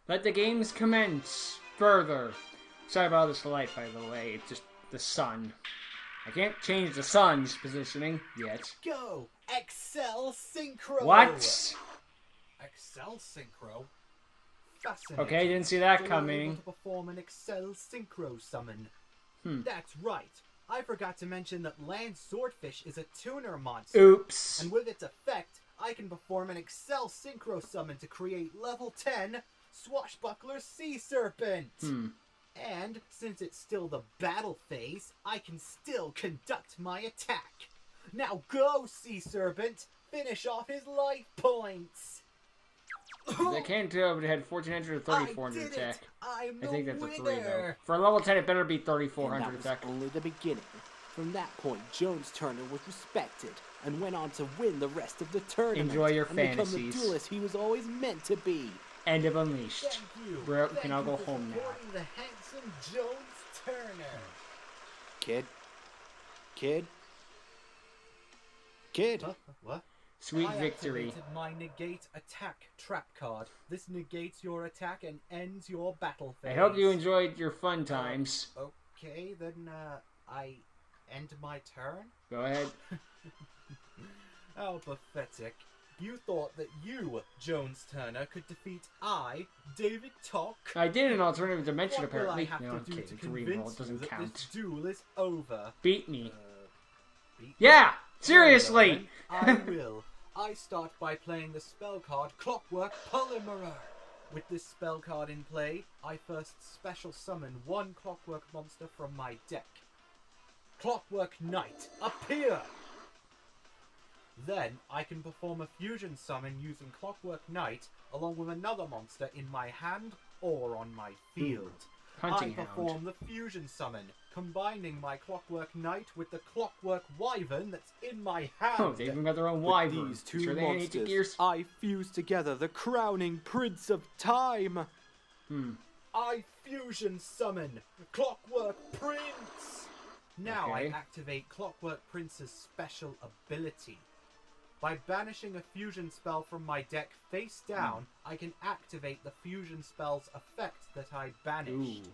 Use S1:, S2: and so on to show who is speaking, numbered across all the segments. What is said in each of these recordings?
S1: Let the games commence. Further. Sorry about this light, by the way. It's just the sun. I can't change the sun's positioning yet.
S2: Go! Excel Synchro!
S1: What?
S2: Excel Synchro? Fascinating.
S1: Okay, didn't see that
S2: So
S1: coming.
S2: you're able to perform an Excel Synchro summon. That's right. I forgot to mention that Land Swordfish is a tuner monster.
S1: Oops.
S2: And with its effect, I can perform an Excel Synchro summon to create level 10 Swashbuckler Sea Serpent. And since it's still the battle phase, I can still conduct my attack. Now go, Sea Serpent! Finish off his life points!
S1: I can't tell if it had 1400 or 3400 attack.
S2: I
S1: think that's
S2: winner.
S1: a 3 though. For a level 10, it better be 3400
S3: And that
S1: attack.
S3: was only the beginning. From that point, Jones Turner was respected and went on to win the rest of the tournament.
S1: Enjoy your
S3: and become
S1: fantasies.
S3: the duelist he was always meant to be.
S1: End of Unleashed.
S2: Thank you.
S1: Bro,
S2: Thank
S1: can I
S2: you
S1: go
S2: for
S1: home now?
S2: supporting the handsome Jones Turner.
S3: Kid? Kid?
S2: What?
S1: Sweet
S2: I
S1: victory.
S2: activated my negate attack trap card. This negates your attack and ends your battle phase.
S1: I hope you enjoyed your fun times.
S2: Okay, then I end my turn?
S1: Go ahead.
S2: How pathetic. You thought that you, Jones Turner, could defeat I, David Tock?
S1: I did an alternative dimension,
S2: What will I
S1: apparently.
S2: have
S1: No,
S2: to
S1: I'm
S2: do
S1: kidding.
S2: to
S1: It's a reroll. It
S2: convince you
S1: doesn't
S2: that
S1: count.
S2: this duel is over?
S1: Beat me.
S2: Beat
S1: Yeah!
S2: Well,
S1: Seriously!
S2: then, I will. I start by playing the spell card Clockwork Polymerer. With this spell card in play, I first special summon one Clockwork monster from my deck. Clockwork Knight, appear! Then I can perform a fusion summon using Clockwork Knight along with another monster in my hand or on my field.
S1: Hunting
S2: I perform
S1: Hound.
S2: the fusion summon, combining my Clockwork Knight with the Clockwork Wyvern that's in my hand.
S1: Oh, they even got their own
S3: With
S1: wyvern.
S3: these two
S1: Sure they ain't
S3: monsters,
S1: gears?
S3: I fuse together the crowning Prince of Time.
S2: I fusion summon Clockwork Prince. Now
S1: Okay.
S2: I activate Clockwork Prince's special ability. By banishing a fusion spell from my deck face down, I can activate the fusion spell's effect that I banished.
S1: Ooh.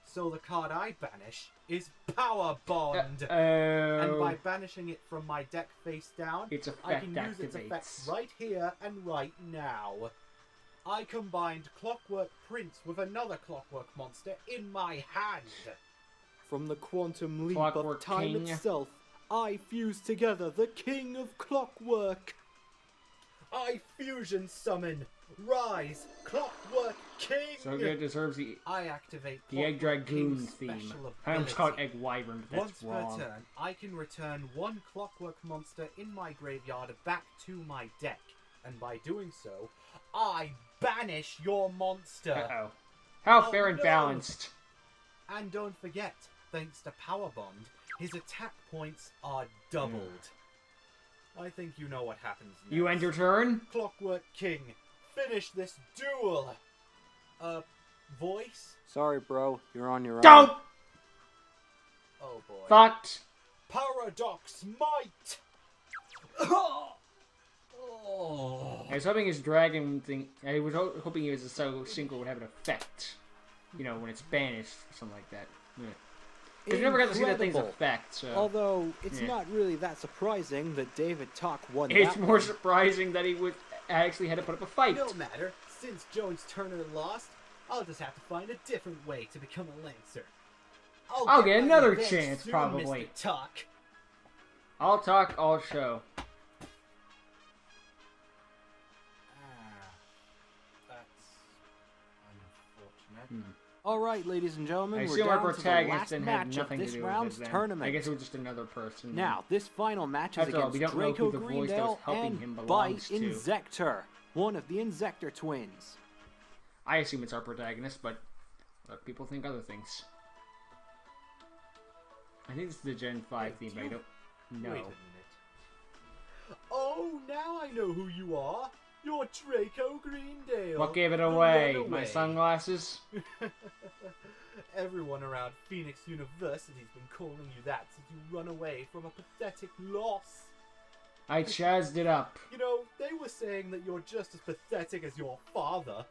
S2: So the card I banish is Power Bond.
S1: Oh.
S2: And by banishing it from my deck face down,
S1: Its
S2: I
S1: effect
S2: can use its effect
S1: activates.
S2: right here and right now. I combined Clockwork Prince with another Clockwork monster in my hand.
S3: From the quantum leap
S1: Clockwork
S3: of time
S1: King.
S3: itself, I fuse together the King of Clockwork.
S2: I fusion summon Rise Clockwork King.
S1: So it deserves the
S2: I activate
S1: Egg
S2: Clockwork
S1: Dragoon
S2: King's
S1: theme.
S2: special
S1: I almost called
S2: ability.
S1: Egg Wyvern, but
S2: Once
S1: that's wrong.
S2: per turn, I can return one Clockwork monster in my graveyard back to my deck. And by doing so, I banish your monster.
S1: Uh-oh. How
S2: Oh,
S1: fair and
S2: no.
S1: balanced.
S2: And don't forget, thanks to Power Bond, his attack points are doubled. I think you know what happens next.
S1: You end your turn?
S2: Clockwork King, finish this duel. Voice?
S3: Sorry, bro. You're on your own.
S1: Don't!
S2: Oh boy.
S1: Fucked.
S2: Paradox Might! Oh.
S1: I was hoping his dragon thing. I was hoping his synchro would have an effect. You know, when it's banished, or something like that. Yeah. Because you never got to see that thing's
S3: Incredible.
S1: effect, so.
S3: Although, it's
S1: Yeah.
S3: not really that surprising that David Tock won
S1: It's
S3: that
S1: more
S3: one.
S1: surprising that he would actually had to put up a fight.
S2: No matter, since Jones Turner lost, I'll just have to find a different way to become a Lancer.
S1: I'll get
S2: my
S1: another
S2: revenge
S1: chance,
S2: soon,
S1: probably.
S2: Mr. Tuck.
S1: I'll talk, I'll show.
S2: That's unfortunate.
S3: Alright, ladies and gentlemen,
S1: I
S3: we're
S1: assume our
S3: down to the
S1: protagonist
S3: last
S1: didn't have
S3: match of
S1: nothing to
S3: this
S1: do with
S3: round's
S1: it then.
S3: tournament.
S1: I guess it was just another person.
S3: Now, this final match is
S1: After all, we
S3: against
S1: don't know
S3: Draco
S1: who the voice that was
S3: Greendale
S1: helping him
S3: and Bite
S1: belongs to.
S3: Inzector, one of the Inzector twins.
S1: I assume it's our protagonist, but people think other things. I think this is the Gen 5 theme, but I don't know.
S2: Wait a minute. Oh, now I know who you are. You're Draco Greendale.
S1: What gave it
S2: the
S1: away?
S2: runaway.
S1: My sunglasses?
S2: Everyone around Phoenix University's been calling you that since you run away from a pathetic loss.
S1: I chazzed it up.
S2: You know, they were saying that you're just as pathetic as your father.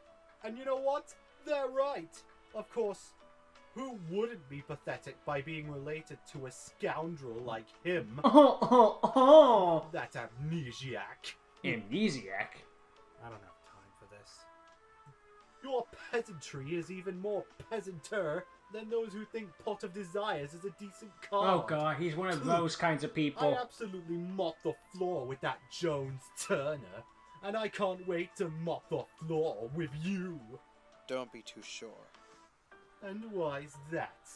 S2: And you know what? They're right. Of course, who wouldn't be pathetic by being related to a scoundrel like him?
S1: Oh.
S2: That amnesiac.
S1: Amnesiac?
S2: I don't have time for this. Your peasantry is even more peasanter than those who think Pot of Desires is a decent card.
S1: Oh god, he's one of those kinds of people.
S2: I absolutely mop the floor with that Jones Turner, and I can't wait to mop the floor with you.
S4: Don't be too sure.
S2: And why's that?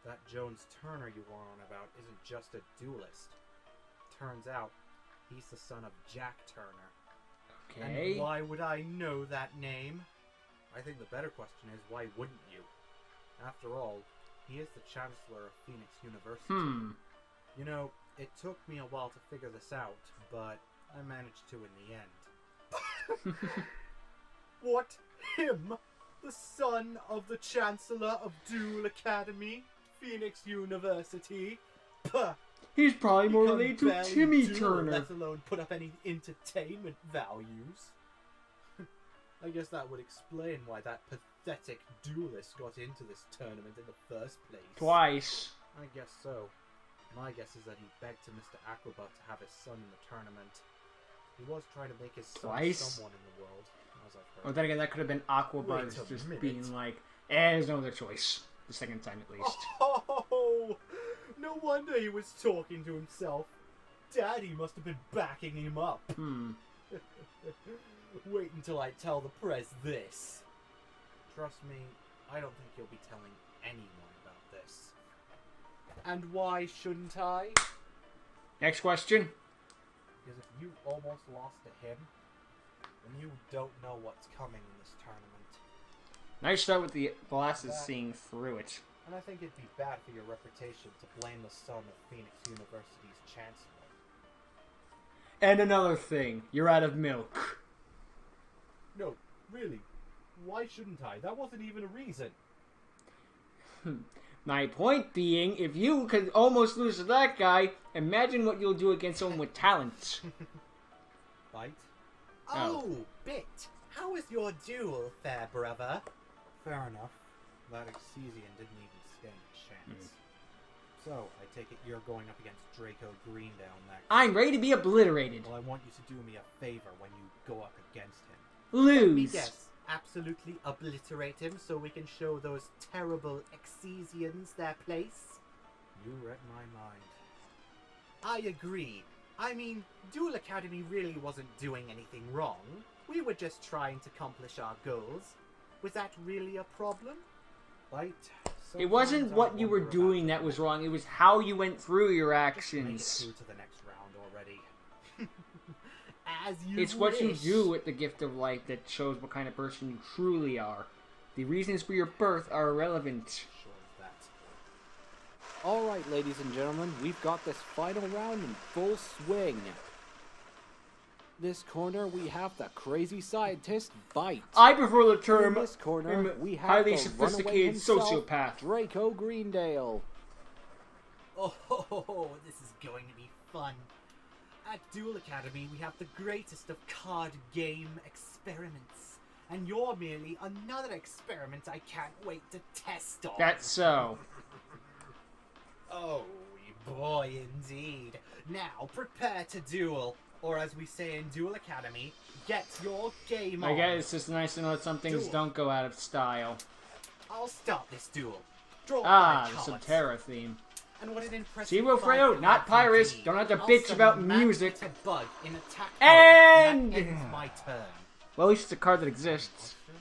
S2: That Jones Turner you are on about isn't just a duelist. Turns out, he's the son of Jack Turner.
S1: Okay.
S2: And why would I know that name? I think the better question is, why wouldn't you? After all, he is the Chancellor of Phoenix University. You know, it took me a while to figure this out, but I managed to in the end. What? Him? The son of the Chancellor of Duel Academy? Phoenix University? Puh!
S1: He's probably more
S2: He can
S1: related to
S2: barely
S1: Timmy
S2: duel,
S1: Turner.
S2: let alone put up any entertainment values. I guess that would explain why that pathetic duelist got into this tournament in the first place.
S1: Twice.
S2: I guess so. My guess is that he begged to Mr. Aquabot to have his son in the tournament. He was trying to make his son
S1: Twice?
S2: someone in the world, as I've heard.
S1: Or then again, that could have been Aquabuzz
S2: Wait a
S1: just
S2: minute.
S1: being like, there's no other choice. The second time at least.
S2: Oh, no wonder he was talking to himself. Daddy must have been backing him up. Wait until I tell the press this. Trust me, I don't think you'll be telling anyone about this. And why shouldn't I?
S1: Next question.
S2: Because if you almost lost to him, then you don't know what's coming in this tournament.
S1: Nice start with the glasses seeing through it.
S2: And I think it'd be bad for your reputation to blame the son of Phoenix University's chancellor.
S1: And another thing, you're out of milk.
S2: No, really. Why shouldn't I? That wasn't even a reason.
S1: My point being, if you could almost lose to that guy, imagine what you'll do against someone with talent.
S2: Bite?
S1: Oh.
S2: Bit. How is your duel, fair brother? Fair enough. That Exesian didn't even stand a chance. So, I take it you're going up against Draco Greendale next.
S1: I'm ready to be obliterated.
S2: Well, I want you to do me a favor when you go up against him.
S1: Lose.
S2: Let me guess. Absolutely obliterate him so we can show those terrible Exesians their place? You read my mind. I agree. I mean, Duel Academy really wasn't doing anything wrong. We were just trying to accomplish our goals. Was that really a problem? Right.
S1: It wasn't what you were doing that was wrong, it was how you went through your actions.
S2: Make it through to the next round already. As you
S1: It's what you
S2: wish.
S1: do with the gift of life that shows what kind of person you truly are. The reasons for your birth are irrelevant.
S2: Sure as that.
S3: Alright, ladies and gentlemen, we've got this final round in full swing. This corner, we have the crazy scientist, Bite.
S1: I prefer the term
S3: In this corner, we have
S1: highly
S3: the
S1: sophisticated
S3: runaway himself,
S1: sociopath.
S3: Draco Greendale.
S2: Oh, this is going to be fun. At Duel Academy, we have the greatest of card game experiments. And you're merely another experiment I can't wait to test on.
S1: That's so.
S2: Oh, boy, indeed. Now, prepare to duel. Or as we say in Duel Academy, get your game on.
S1: I guess it's just nice to know that some things
S2: Duel.
S1: don't go out of style.
S2: I'll start this duel. Draw
S1: Ah,
S2: 5
S1: the
S2: cards.
S1: Subterra theme.
S2: And what an impressive
S1: Zero
S2: five
S1: Fredo,
S2: card
S1: not Pyrus.
S2: indeed.
S1: Don't have to
S2: I'll
S1: bitch
S2: summon
S1: about
S2: Magnet
S1: music.
S2: to Bug in attack mode,
S1: And-
S2: that ends my turn.
S1: Well, at least it's a card that exists.
S2: Monster?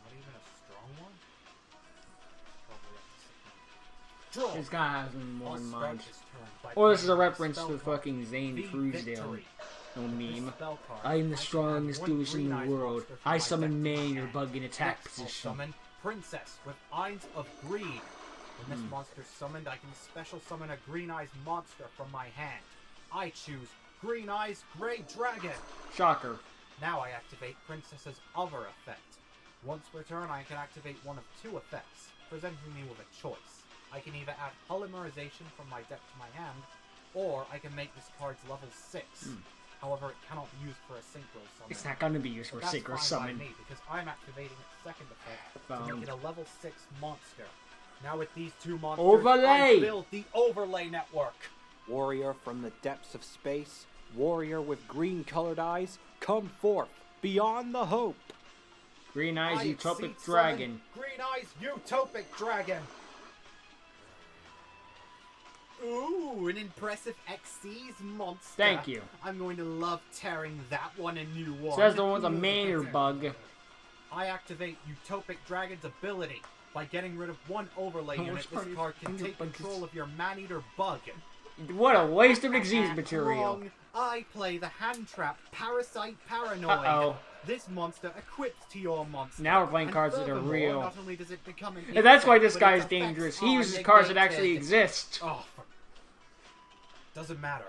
S2: Not even a strong one? Probably up to 6. Draw.
S1: This guy has more
S2: I'll
S1: in
S2: start
S1: mind.
S2: this turn by
S1: Or this is a
S2: playing
S1: reference
S2: spell
S1: to
S2: card.
S1: fucking Zane
S2: The
S1: Truesdale.
S2: Victory.
S1: No
S2: With this
S1: meme.
S2: spell card,
S1: I am the
S2: can add
S1: strongest
S2: one
S1: duelist in
S2: green
S1: the
S2: eyes
S1: world.
S2: monster from
S1: I
S2: my
S1: summon
S2: deck to my
S1: main or
S2: hand.
S1: bug in attack
S2: Next, I'll
S1: position.
S2: summon Princess with Eyes of Greed. When this monster's summoned, I can special summon a Green Eyes monster from my hand. I choose Green Eyes Grey Dragon.
S1: Shocker.
S2: Now I activate Princess's other effect. Once per turn, I can activate one of 2 effects, presenting me with a choice. I can either add polymerization from my deck to my hand, or I can make this card's level 6. However, it cannot be used for a synchro summon.
S1: It's not going to be used for
S2: But that's
S1: synchro
S2: fine
S1: summon.
S2: by me, because I'm activating its second effect to
S1: Found.
S2: make it a level 6 monster. Now with these two monsters,
S1: Overlay!
S2: I build the overlay network.
S3: Warrior from the depths of space, warrior with green-colored eyes, come forth, beyond the hope.
S1: Green Eyes
S2: I
S1: Utopic
S2: exceed
S1: Dragon.
S2: summon Green Eyes Utopic Dragon. Ooh, an impressive Xyz monster.
S1: Thank you.
S2: I'm going to love tearing that one a new one.
S1: So that's the one with the Manor bug.
S2: I activate Utopic Dragon's ability. By getting rid of one overlay unit, this card can take control of your Man-Eater bug.
S1: What a waste of Xyz material.
S2: Wrong. I play the hand trap Parasite Paranoid.
S1: Uh-oh.
S2: This monster equips to your monster.
S1: Now we're playing
S2: And
S1: cards that are
S2: furthermore,
S1: real.
S2: Not only does it become an
S1: And that's why
S2: insect,
S1: this
S2: but
S1: guy
S2: its
S1: is dangerous.
S2: effects
S1: He
S2: are
S1: uses cards that
S2: negated.
S1: actually exist.
S2: Oh, doesn't matter.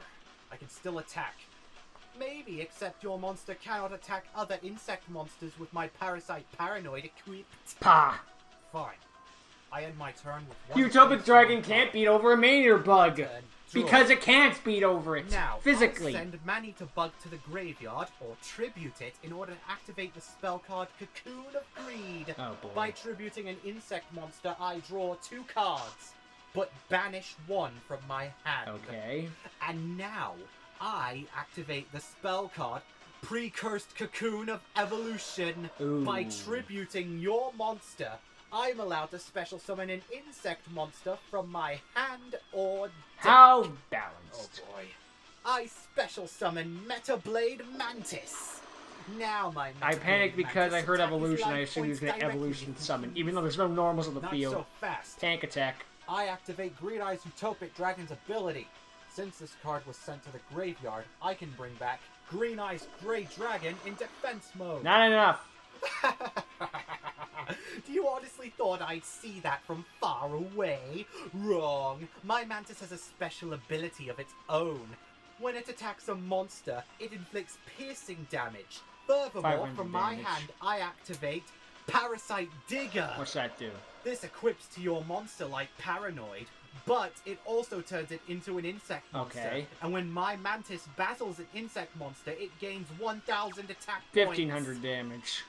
S2: I can still attack. Maybe, except your monster cannot attack other insect monsters with my Parasite Paranoid equipped.
S1: Pah.
S2: Fine. I end my turn with one
S1: Utopic
S2: face
S1: Dragon
S2: on
S1: can't
S2: card.
S1: beat over a Manor bug.
S2: Turn, draw.
S1: Because it can't beat over it.
S2: Now,
S1: Physically.
S2: I'll send Man-Eater Bug to the graveyard, or tribute it, in order to activate the spell card Cocoon of Greed.
S1: Oh, boy.
S2: By tributing an insect monster, I draw 2 cards, but banish 1 from my hand.
S1: Okay.
S2: And now, I activate the spell card Precursed Cocoon of Evolution.
S1: Ooh.
S2: By tributing your monster, I'm allowed to special summon an insect monster from my hand or deck.
S1: How
S2: Oh
S1: balanced.
S2: boy. I special summon Meta Blade Mantis. Now my Meta
S1: I panicked
S2: Blade
S1: because I
S2: Mantis
S1: heard
S2: attack is
S1: evolution. I
S2: life
S1: assumed he was
S2: points
S1: going to
S2: directly
S1: evolution
S2: to
S1: summon,
S2: you.
S1: even though there's no normals on the
S2: Not
S1: field.
S2: so fast.
S1: Tank attack.
S2: I activate Green Eyes Utopic Dragon's ability. Since this card was sent to the graveyard, I can bring back Green Eyes Grey Dragon in defense mode.
S1: Not enough.
S2: Do you honestly thought I'd see that from far away? Wrong. My Mantis has a special ability of its own. When it attacks a monster, it inflicts piercing damage. Furthermore,
S1: 500
S2: from my
S1: damage.
S2: hand, I activate Parasite Digger.
S1: What's that do?
S2: This equips to your monster like Paranoid, but it also turns it into an insect monster.
S1: Okay.
S2: And when my Mantis battles an insect monster, it gains 1,000 attack points.
S1: 1,500 damage.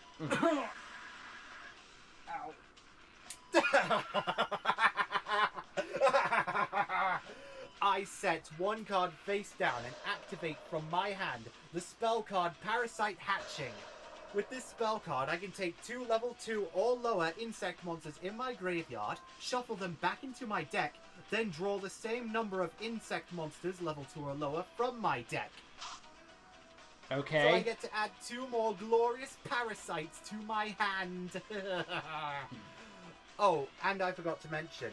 S2: I set 1 card face down and activate from my hand the spell card Parasite Hatching. With this spell card, I can take 2 level 2 or lower insect monsters in my graveyard, shuffle them back into my deck, then draw the same number of insect monsters level 2 or lower from my deck.
S1: Okay.
S2: So I get to add 2 more glorious parasites to my hand. Oh, and I forgot to mention,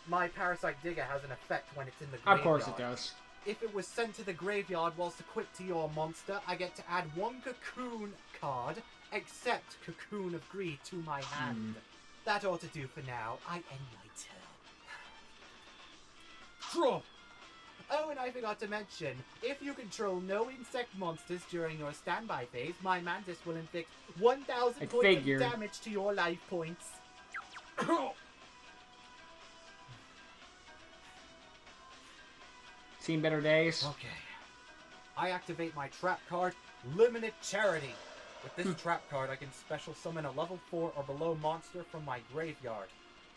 S2: my Parasite Digger has an effect when it's in the graveyard.
S1: Of course it does.
S2: If it was sent to the graveyard whilst equipped to your monster, I get to add 1 Cocoon card, except Cocoon of Greed, to my hand. That ought to do for now. I end my turn. Draw! Oh, and I forgot to mention, if you control no insect monsters during your standby phase, my Mantis will inflict 1,000
S1: I
S2: points
S1: figured.
S2: of damage to your life points.
S1: Seen better days.
S2: Okay. I activate my trap card, Limited Charity. With this trap card, I can special summon a level 4 or below monster from my graveyard,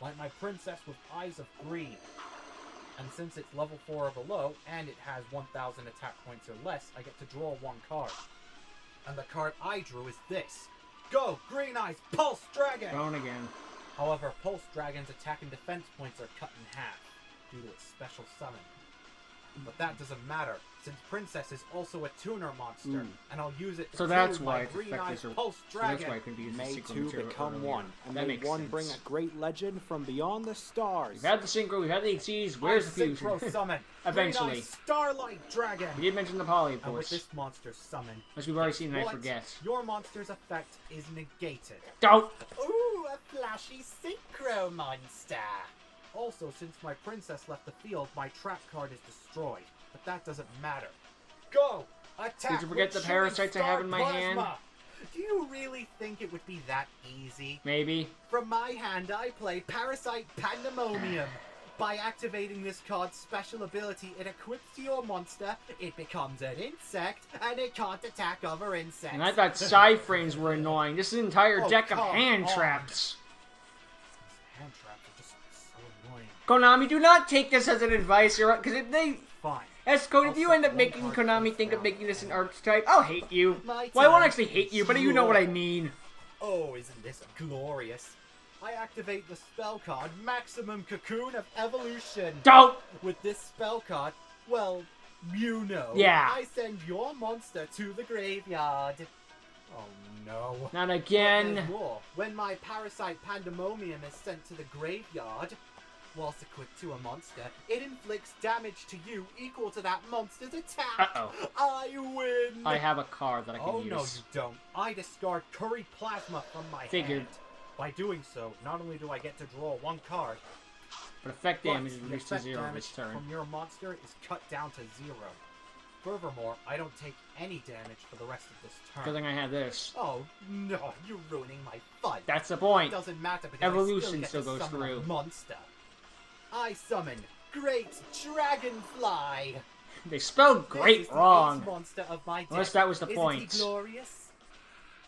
S2: like my Princess with Eyes of Greed. And since it's level 4 or below, and it has 1,000 attack points or less, I get to draw 1 card. And the card I drew is this. Go, Green Eyes, Pulse Dragon!
S1: Going again.
S2: However, Pulse Dragon's attack and defense points are cut in half, due to its special summon. But that doesn't matter, since Princess is also a tuner monster, and I'll use it to
S1: So that's
S2: tune
S1: why
S2: my
S1: its
S2: Green
S1: effect
S2: Eyes
S1: is a...
S2: Pulse
S1: So
S2: Dragon.
S1: that's why it can be used as
S3: May
S1: synchro
S3: 2
S1: material
S3: become
S1: earlier.
S3: 1, and
S1: That
S3: may
S1: makes
S3: 1
S1: sense.
S3: bring a great legend from beyond the stars.
S1: We've had the synchro, we've had the Xyz, where's the
S2: I synchro
S1: fusion?
S2: summon
S1: Eventually.
S2: Green Eyes Starlight Dragon.
S1: We did mention the poly, of
S2: And with
S1: course.
S2: this monster's summon,
S1: As we've already
S2: guess
S1: seen and I
S2: what?
S1: forget.
S2: Your monster's effect is negated.
S1: Don't!
S2: Ooh, a flashy synchro monster! Also, since my princess left the field, my trap card is destroyed. But that doesn't matter. Go! Attack!
S1: Did you forget
S2: with
S1: the parasites I
S2: shooting
S1: have in my
S2: star
S1: hand?
S2: plasma. Do you really think it would be that easy?
S1: Maybe.
S2: From my hand, I play Parasite Pandemonium. By activating this card's special ability it equips to your monster, it becomes an insect, and it can't attack other insects.
S1: And I thought side frames were annoying. This is an entire deck of
S2: come
S1: hand
S2: on.
S1: traps.
S2: Hand traps are just so annoying.
S1: Konami, do not take this as an advice, because if they...
S2: Fine.
S1: Escode, if
S2: I'll
S1: you
S2: set
S1: end up
S2: one
S1: making
S2: card
S1: Konami
S2: first
S1: think of
S2: round.
S1: making this an archetype, I'll hate you.
S2: My
S1: Well, I won't
S2: turn.
S1: actually hate you, but you know what I mean.
S2: Oh, isn't this glorious? I activate the spell card Maximum Cocoon of Evolution.
S1: Don't!
S2: With this spell card, well, you know.
S1: Yeah.
S2: I send your monster to the graveyard. Oh no.
S1: Not
S2: But
S1: again.
S2: there's more. When my Parasite Pandemonium is sent to the graveyard, whilst equipped to a monster, it inflicts damage to you equal to that monster's attack.
S1: Uh-oh.
S2: I win.
S1: I have a card that I can
S2: Oh
S1: use.
S2: no, you don't. I discard Curry Plasma from my
S1: Figured.
S2: hand. By doing so, not only do I get to draw one card,
S1: But effect
S2: but
S1: damage is
S2: the
S1: reduced to
S2: effect
S1: 0
S2: damage
S1: this turn.
S2: from your monster is cut down to 0. Furthermore, I don't take any damage for the rest of this
S1: Good
S2: turn.
S1: thing I have this.
S2: Oh no, you're ruining my fun.
S1: That's the
S2: It
S1: point.
S2: doesn't matter because
S1: Evolution
S2: I
S1: still
S2: still
S1: goes
S2: get to summon
S1: through.
S2: a monster. I summon Great Dragonfly.
S1: They spelled
S2: This
S1: great
S2: is the
S1: wrong.
S2: eighth monster of my deck.
S1: Unless that was the
S2: Isn't
S1: point.
S2: he glorious?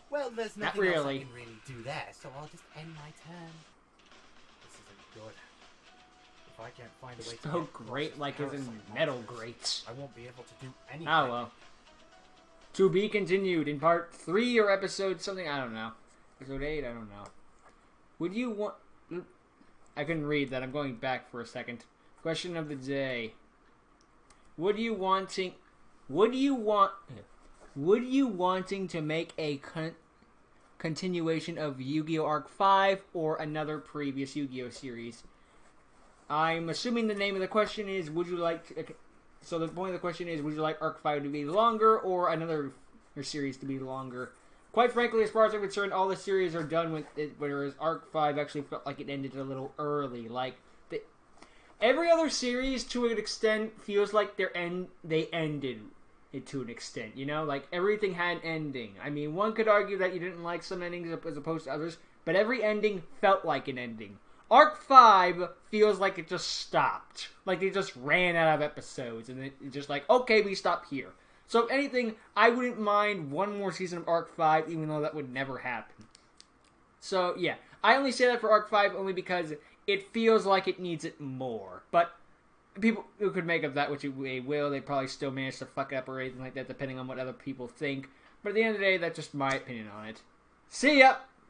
S2: Well, there's
S1: Not
S2: nothing else
S1: really.
S2: I can really do there, so I'll just end my turn. This isn't good. If I can't find a way to
S1: Spelled
S2: get across
S1: great
S2: this
S1: like as in
S2: parasite
S1: metal
S2: monster,
S1: grates.
S2: I won't be able to do anything.
S1: Oh well. To be continued in part 3 or episode something, I don't know. Episode 8, I don't know. Would you want... I couldn't read that, I'm going back for a second. Question of the day. Would you wanting to make a continuation of Yu-Gi-Oh! Arc 5 or another previous Yu-Gi-Oh! Series? I'm assuming the name of the question is, would you like to... So the point of the question is, would you like Arc 5 to be longer or another series to be longer? Quite frankly, as far as I'm concerned, all the series are done with it, whereas Arc 5 actually felt like it ended a little early. Like, every other series, to an extent, feels like they ended it to an extent, you know? Like, everything had an ending. I mean, one could argue that you didn't like some endings as opposed to others, but every ending felt like an ending. Arc 5 feels like it just stopped. Like they just ran out of episodes, and it's just like, okay, we stop here. So if anything, I wouldn't mind one more season of Arc 5, even though that would never happen. So, yeah. I only say that for Arc 5 only because it feels like it needs it more. But people who could make of that which they will, they probably still manage to fuck it up or anything like that, depending on what other people think. But at the end of the day, that's just my opinion on it. See ya!